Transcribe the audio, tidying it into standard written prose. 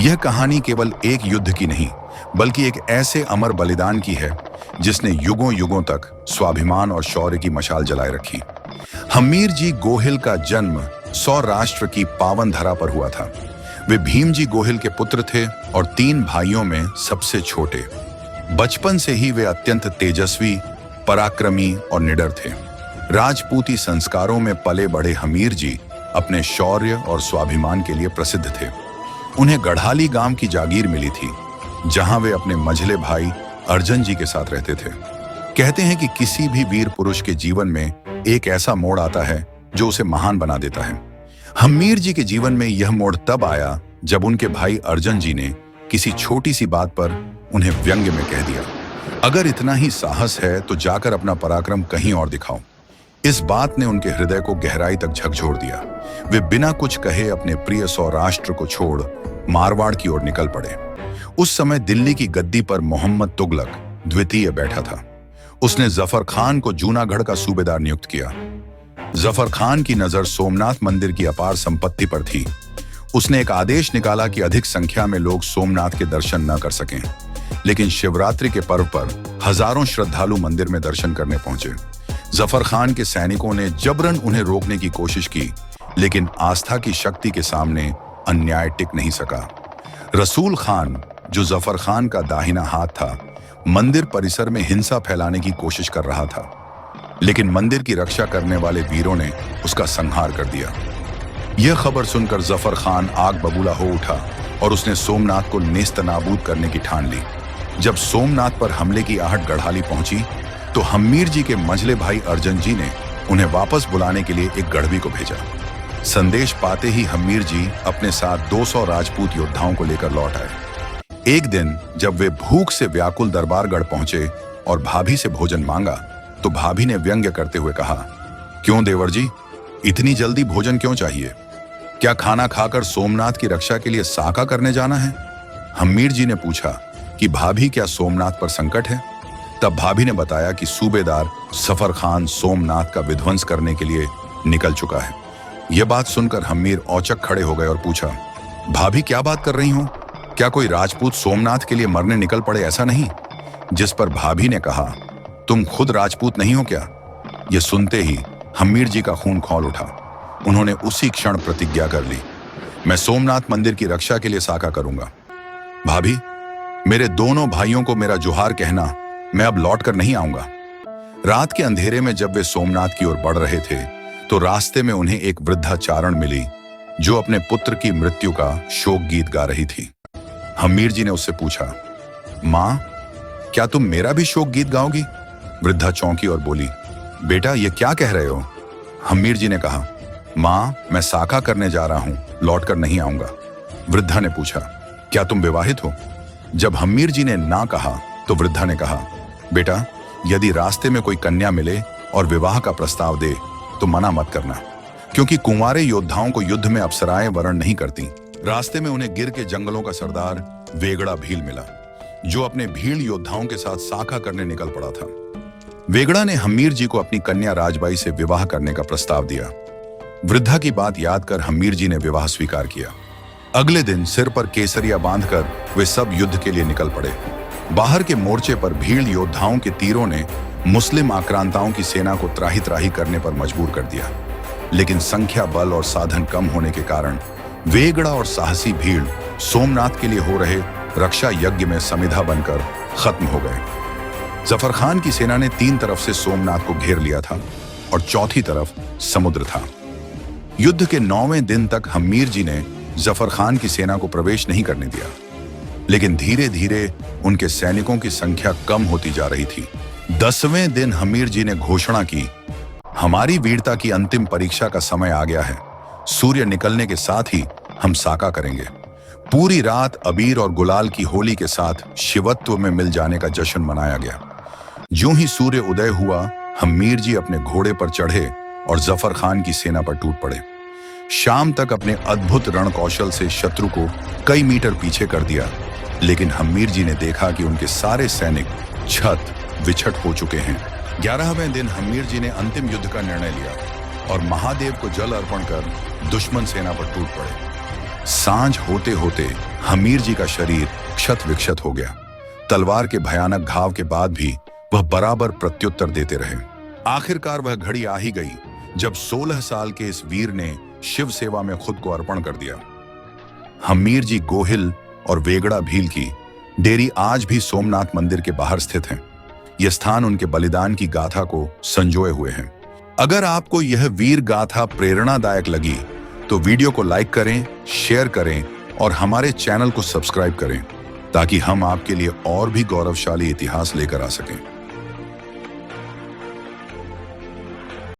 यह कहानी केवल एक युद्ध की नहीं, बल्कि एक ऐसे अमर बलिदान की है जिसने युगों युगों तक स्वाभिमान और शौर्य की मशाल जलाए रखी। हम्मीरजी गोहिल का जन्म सौराष्ट्र की पावन धरा पर हुआ था। वे भीमजी गोहिल के पुत्र थे और 3 भाइयों में सबसे छोटे। बचपन से ही वे अत्यंत तेजस्वी, पराक्रमी और निडर थे। राजपूती संस्कारों में पले बड़े हम्मीरजी अपने शौर्य और स्वाभिमान के लिए प्रसिद्ध थे। उन्हें गढ़ाली गांव की जागीर मिली थी, जहां वे अपने मझले भाई अर्जुन जी के साथ रहते थे। कहते हैं कि किसी भी वीर पुरुष के जीवन में एक ऐसा मोड़ आता है जो उसे महान बना देता है। हम्मीरजी के जीवन में यह मोड़ तब आया जब उनके भाई अर्जुन जी ने किसी छोटी सी बात पर उन्हें व्यंग्य में कह दिया, अगर इतना ही साहस है तो जाकर अपना पराक्रम कहीं और दिखाओ। इस बात ने उनके हृदय को गहराई तक झकझोर दिया। वे बिना कुछ कहे अपने प्रिय सौराष्ट्र को छोड़ मारवाड़ की ओर निकल पड़े। उस समय दिल्ली की गद्दी पर मोहम्मद तुगलक द्वितीय बैठा था। उसने जफर खान को जूनागढ़ का सूबेदार नियुक्त किया। जफर खान की नजर सोमनाथ मंदिर की अपार संपत्ति पर थी। उसने एक आदेश निकाला कि अधिक संख्या में लोग सोमनाथ के दर्शन न कर सकें, लेकिन शिवरात्रि के पर्व पर हजारों श्रद्धालु मंदिर में दर्शन करने पहुंचे। जफर खान के सैनिकों ने जबरन उन्हें रोकने की कोशिश की, लेकिन आस्था की शक्ति के सामने अन्याय टिक नहीं सका। रसूल खान, जो जफर खान का दाहिना हाथ था, मंदिर परिसर में हिंसा फैलाने की कोशिश कर रहा था, लेकिन मंदिर की रक्षा करने वाले वीरों ने उसका संहार कर दिया। यह खबर सुनकर जफर खान आग बबूला हो उठा और उसने सोमनाथ को नेस्तनाबूद करने की ठान ली। जब सोमनाथ पर हमले की आहट गढ़ाली पहुंची तो हम्मीरजी के मझले भाई अर्जुन जी ने उन्हें वापस बुलाने के लिए एक गढ़वी को भेजा। संदेश पाते ही हम्मीरजी अपने साथ 200 राजपूत योद्धाओं को लेकर लौट आए। एक दिन जब वे भूख से व्याकुल दरबारगढ़ पहुंचे और भाभी से भोजन मांगा तो भाभी ने व्यंग्य करते हुए कहा, क्यों देवर जी, इतनी जल्दी भोजन क्यों चाहिए? क्या खाना खाकर सोमनाथ की रक्षा के लिए साका करने जाना है? हम्मीरजी ने पूछा कि भाभी, क्या सोमनाथ पर संकट है? तब भाभी ने बताया कि सूबेदार जफर खान सोमनाथ का विध्वंस करने के लिए निकल चुका है। यह बात सुनकर हम्मीर औचक खड़े हो गए और पूछा, भाभी क्या बात कर रही हो? क्या कोई राजपूत सोमनाथ के लिए मरने निकल पड़े ऐसा नहीं? जिस पर भाभी ने कहा, तुम खुद राजपूत नहीं हो क्या? यह सुनते ही हम्मीरजी का खून खौल उठा। उन्होंने उसी क्षण प्रतिज्ञा कर ली, मैं सोमनाथ मंदिर की रक्षा के लिए साका करूंगा। भाभी, मेरे दोनों भाइयों को मेरा जोहार कहना, मैं अब लौट कर नहीं आऊंगा। रात के अंधेरे में जब वे सोमनाथ की ओर बढ़ रहे थे तो रास्ते में उन्हें एक वृद्धा चारण मिली जो अपने पुत्र की मृत्यु का शोक गीत गा रही थी। हम्मीरजी ने उससे पूछा, मां, क्या तुम मेरा भी शोक गीत गाओगी? वृद्धा चौंकी और बोली, बेटा ये क्या कह रहे हो? हम्मीरजी ने कहा, मां, मैं साका करने जा रहा हूं, लौट कर नहीं आऊंगा। वृद्धा ने पूछा, क्या तुम विवाहित हो? जब हम्मीरजी ने ना कहा तो वृद्धा ने कहा, बेटा यदि रास्ते में कोई कन्या मिले और विवाह का प्रस्ताव दे तो मना मत करना, क्योंकि कुंवारे योद्धाओं को युद्ध में अप्सराएं वरण नहीं करती। रास्ते में उन्हें गिर के जंगलों का सरदार वेगड़ा भील मिला, जो अपने भील योद्धाओं के साथ साका करने निकल पड़ा था। वेगड़ा ने हम्मीरजी को अपनी कन्या राजबाई से विवाह करने का प्रस्ताव दिया। वृद्धा की बात याद कर हम्मीरजी ने विवाह स्वीकार किया। अगले दिन सिर पर केसरिया बांधकर वे सब युद्ध के लिए निकल पड़े। बाहर के मोर्चे पर भील योद्धाओं के तीरों ने मुस्लिम आक्रांताओं की सेना को त्राही त्राही करने पर मजबूर कर दिया, लेकिन संख्या, बल और साधन कम होने के कारण वेगड़ा और साहसी भील सोमनाथ के लिए हो रहे रक्षा यज्ञ में समिधा बनकर खत्म हो गए। जफर खान की सेना ने 3 तरफ से सोमनाथ को घेर लिया था और चौथी तरफ समुद्र था। युद्ध के 9वें दिन तक हम्मीरजी ने जफर खान की सेना को प्रवेश नहीं करने दिया, लेकिन धीरे धीरे उनके सैनिकों की संख्या कम होती जा रही थी। 10वें दिन हम्मीरजी ने घोषणा की, हमारी वीरता की अंतिम परीक्षा का समय आ गया है। सूर्य निकलने के साथ ही हम साका करेंगे। पूरी रात अबीर और गुलाल की होली के साथ शिवत्व में मिल जाने का जश्न मनाया गया। ज्यों ही सूर्य उदय हुआ, हम्मीरजी अपने घोड़े पर चढ़े और जफर खान की सेना पर टूट पड़े। शाम तक अपने अद्भुत रण कौशल से शत्रु को कई मीटर पीछे कर दिया, लेकिन हम्मीरजी ने देखा कि उनके सारे सैनिक छत विछट हो चुके हैं। 11वें दिन हम्मीरजी ने अंतिम युद्ध का निर्णय लिया और महादेव को जल अर्पण कर दुश्मन सेना पर टूट पड़े। सांझ होते होते हमीर जी का शरीर क्षत विक्षत हो गया। तलवार के भयानक घाव के बाद भी वह बराबर प्रत्युत्तर देते रहे। आखिरकार वह घड़ी आ ही गई जब 16 साल के इस वीर ने शिव सेवा में खुद को अर्पण कर दिया। हमीर जी गोहिल और वेगड़ा भील की डेरी आज भी सोमनाथ मंदिर के बाहर स्थित है। यह स्थान उनके बलिदान की गाथा को संजोए हुए है। अगर आपको यह वीर गाथा प्रेरणादायक लगी तो वीडियो को लाइक करें, शेयर करें और हमारे चैनल को सब्सक्राइब करें ताकि हम आपके लिए और भी गौरवशाली इतिहास लेकर आ सकें।